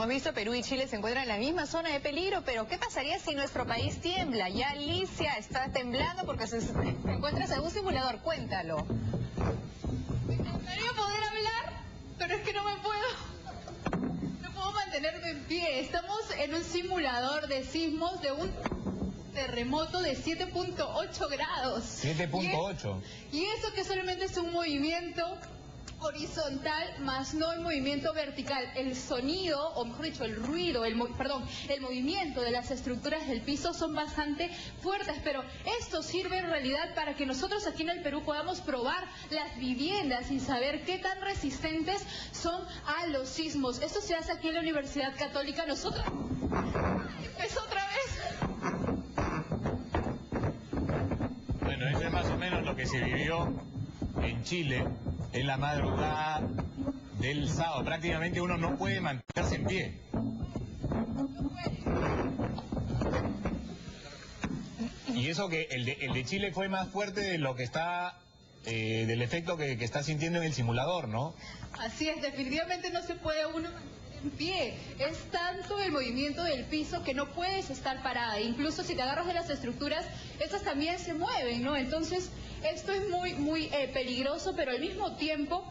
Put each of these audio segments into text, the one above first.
hemos visto, Perú y Chile se encuentran en la misma zona de peligro, pero ¿qué pasaría si nuestro país tiembla? Ya Alicia está temblando porque se encuentra en un simulador. Cuéntalo. Me encantaría poder hablar, pero es que no me puedo. No puedo mantenerme en pie. Estamos en un simulador de sismos de un terremoto de 7.8 grados. 7.8. Y eso que solamente es un movimiento horizontal, más no el movimiento vertical. El sonido, o mejor dicho, el ruido, el movimiento de las estructuras del piso son bastante fuertes, pero esto sirve en realidad para que nosotros aquí en el Perú podamos probar las viviendas y saber qué tan resistentes son a los sismos. Esto se hace aquí en la Universidad Católica. Nosotros... ¿Empezó otra vez? Bueno, eso es más o menos lo que se vivió en Chile en la madrugada del sábado. Prácticamente uno no puede mantenerse en pie. Y eso que el de Chile fue más fuerte de lo que está, del efecto que está sintiendo en el simulador, ¿no? Así es, definitivamente no se puede uno mantener en pie. Es tanto el movimiento del piso que no puedes estar parada. Incluso si te agarras de las estructuras, estas también se mueven, ¿no? Entonces, esto es muy peligroso, pero al mismo tiempo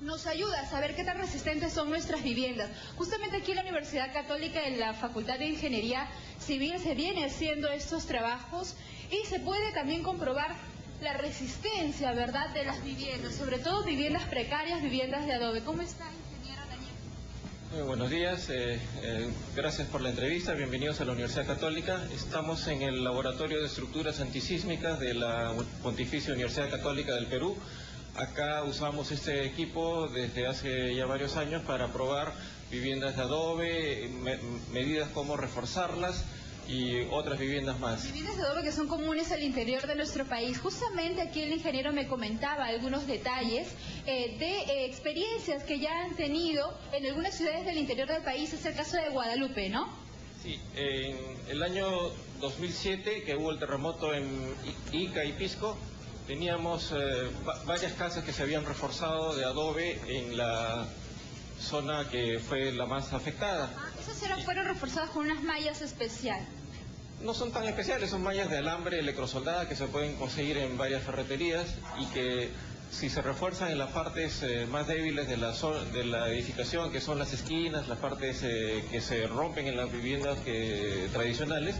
nos ayuda a saber qué tan resistentes son nuestras viviendas. Justamente aquí en la Universidad Católica, en la Facultad de Ingeniería Civil, se viene haciendo estos trabajos y se puede también comprobar la resistencia, ¿verdad?, de las viviendas, sobre todo viviendas precarias, viviendas de adobe. ¿Cómo está, ingeniero Daniel? Muy buenos días, gracias por la entrevista, bienvenidos a la Universidad Católica. Estamos en el Laboratorio de Estructuras Antisísmicas de la Pontificia Universidad Católica del Perú. Acá usamos este equipo desde hace ya varios años para probar viviendas de adobe, medidas como reforzarlas y otras viviendas más. Viviendas de adobe que son comunes al interior de nuestro país. Justamente aquí el ingeniero me comentaba algunos detalles de experiencias que ya han tenido en algunas ciudades del interior del país. Es el caso de Guadalupe, ¿no? Sí, en el año 2007, que hubo el terremoto en Ica y Pisco, teníamos varias casas que se habían reforzado de adobe en la zona que fue la más afectada. Esas fueron reforzadas con unas mallas especiales. No son tan especiales, son mallas de alambre electrosoldada que se pueden conseguir en varias ferreterías y que si se refuerzan en las partes más débiles de la edificación, que son las esquinas, las partes que se rompen en las viviendas tradicionales,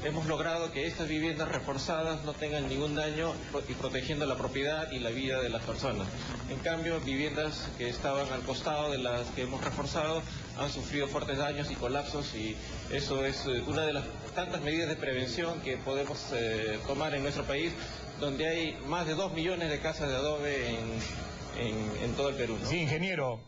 hemos logrado que estas viviendas reforzadas no tengan ningún daño y protegiendo la propiedad y la vida de las personas. En cambio, viviendas que estaban al costado de las que hemos reforzado han sufrido fuertes daños y colapsos, y eso es una de las tantas medidas de prevención que podemos tomar en nuestro país, donde hay más de 2 millones de casas de adobe en todo el Perú, ¿no? Sí, ingeniero,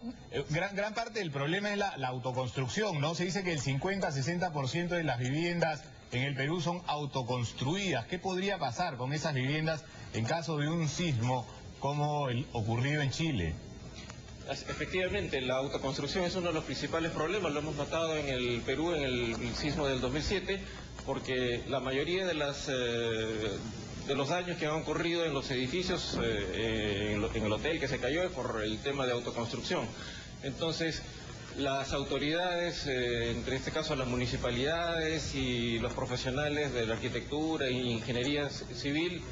gran parte del problema es la autoconstrucción, ¿no? Se dice que el 50-60% de las viviendas en el Perú son autoconstruidas. ¿Qué podría pasar con esas viviendas en caso de un sismo como el ocurrido en Chile? Efectivamente, la autoconstrucción es uno de los principales problemas, lo hemos notado en el Perú en el sismo del 2007, porque la mayoría de los daños que han ocurrido en los edificios, en el hotel que se cayó, es por el tema de autoconstrucción. Entonces, las autoridades, entre este caso las municipalidades y los profesionales de la arquitectura e ingeniería civil,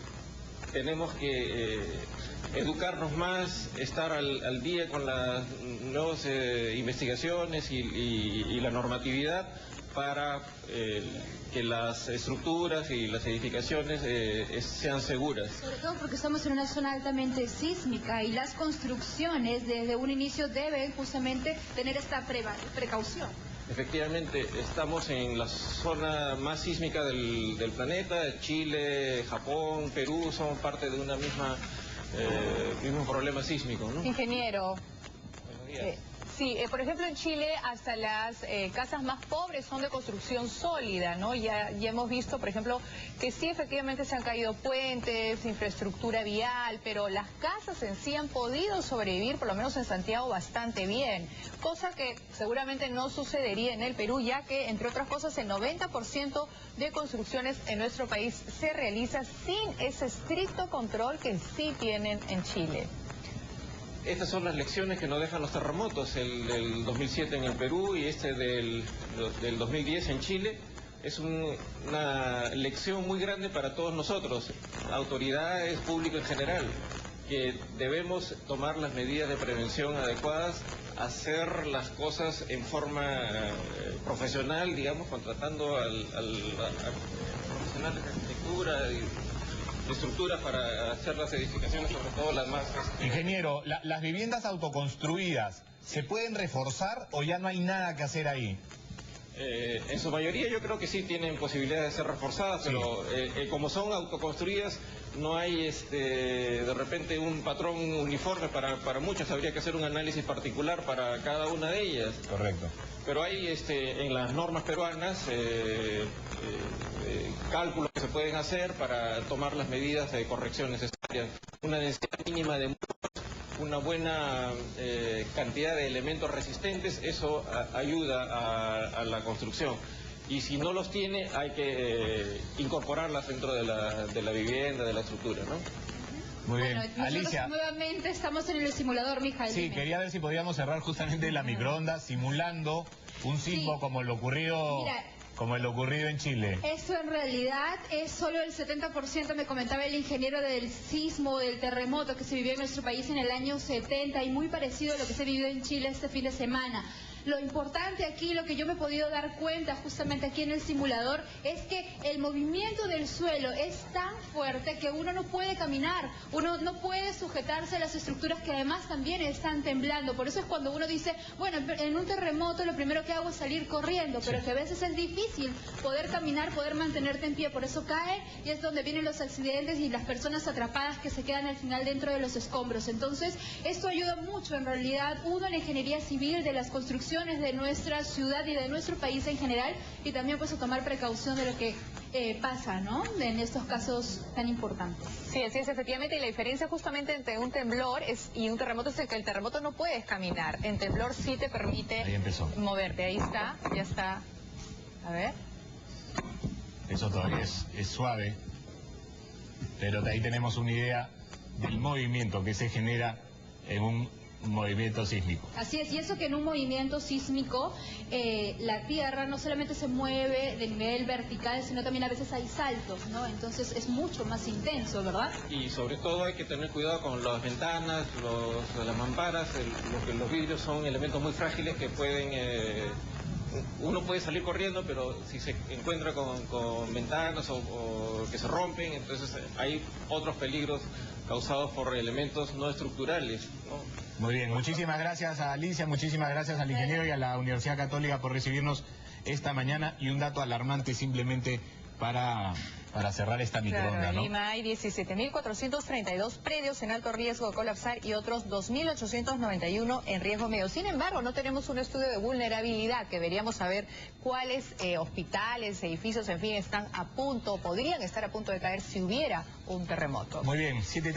tenemos que educarnos más, estar al día con las nuevas investigaciones y la normatividad para que las estructuras y las edificaciones sean seguras. Sobre todo porque estamos en una zona altamente sísmica y las construcciones desde un inicio deben justamente tener esta precaución. Efectivamente, estamos en la zona más sísmica del planeta. Chile, Japón, Perú son parte de una mismo problema sísmico, ¿no? Ingeniero. Buenos días. Sí, por ejemplo en Chile hasta las casas más pobres son de construcción sólida, ¿no? Ya hemos visto, por ejemplo, que sí efectivamente se han caído puentes, infraestructura vial, pero las casas en sí han podido sobrevivir, por lo menos en Santiago, bastante bien, cosa que seguramente no sucedería en el Perú, ya que, entre otras cosas, el 90% de construcciones en nuestro país se realiza sin ese estricto control que sí tienen en Chile. estas son las lecciones que nos dejan los terremotos, el del 2007 en el Perú y este del 2010 en Chile. Es una lección muy grande para todos nosotros, autoridades, público en general, que debemos tomar las medidas de prevención adecuadas, hacer las cosas en forma profesional, digamos, contratando al profesional de arquitectura y de estructura para hacer las edificaciones, sobre todo las más... Ingeniero, las viviendas autoconstruidas, ¿se pueden reforzar o ya no hay nada que hacer ahí? En su mayoría yo creo que sí tienen posibilidad de ser reforzadas, sí. Pero como son autoconstruidas, no hay de repente un patrón uniforme para muchas, habría que hacer un análisis particular para cada una de ellas. Correcto. Pero hay en las normas peruanas cálculos que se pueden hacer para tomar las medidas de corrección necesarias. Una densidad mínima de una buena cantidad de elementos resistentes, eso ayuda a la construcción. Y si no los tiene, hay que incorporarlas dentro de la vivienda, de la estructura, ¿no? Muy bien. Bueno, Alicia. Nuevamente estamos en el simulador, Mijael. Sí, dime. quería ver si podíamos cerrar justamente la microondas simulando un sismo Sí. como lo ocurrido... Mira, como lo ocurrido en Chile. Eso en realidad es solo el 70%, me comentaba el ingeniero, del sismo, del terremoto que se vivió en nuestro país en el año 70 y muy parecido a lo que se vivió en Chile este fin de semana. Lo importante aquí, lo que yo me he podido dar cuenta justamente aquí en el simulador, es que el movimiento del suelo es tan fuerte que uno no puede caminar, uno no puede sujetarse a las estructuras que además también están temblando. Por eso es cuando uno dice, bueno, en un terremoto lo primero que hago es salir corriendo, pero que a veces es difícil poder caminar, poder mantenerte en pie, por eso cae y es donde vienen los accidentes y las personas atrapadas que se quedan al final dentro de los escombros. Entonces, esto ayuda mucho en realidad, uno en la ingeniería civil de las construcciones de nuestra ciudad y de nuestro país en general, y también pues a tomar precaución de lo que pasa, ¿no?, en estos casos tan importantes. Sí, así es, efectivamente, y la diferencia justamente entre un temblor y un terremoto es que el terremoto no puedes caminar, en temblor sí te permite moverte. Ahí está, ya está. A ver. Eso todavía es suave, pero de ahí tenemos una idea del movimiento que se genera en un movimiento sísmico. Así es, y eso que en un movimiento sísmico la tierra no solamente se mueve de nivel vertical, sino también a veces hay saltos, ¿no? Entonces es mucho más intenso, ¿verdad? Y sobre todo hay que tener cuidado con las ventanas, las mamparas, los vidrios son elementos muy frágiles que pueden... uno puede salir corriendo, pero si se encuentra con ventanas o que se rompen, entonces hay otros peligros causados por elementos no estructurales, ¿no? Muy bien, muchísimas gracias a Alicia, muchísimas gracias al ingeniero y a la Universidad Católica por recibirnos esta mañana. Y un dato alarmante simplemente para cerrar esta microonda, claro, en ¿no? Lima hay 17.432 predios en alto riesgo de colapsar y otros 2.891 en riesgo medio. Sin embargo, no tenemos un estudio de vulnerabilidad que deberíamos saber cuáles hospitales, edificios, en fin, están a punto, podrían estar a punto de caer si hubiera un terremoto. Muy bien, 7:30.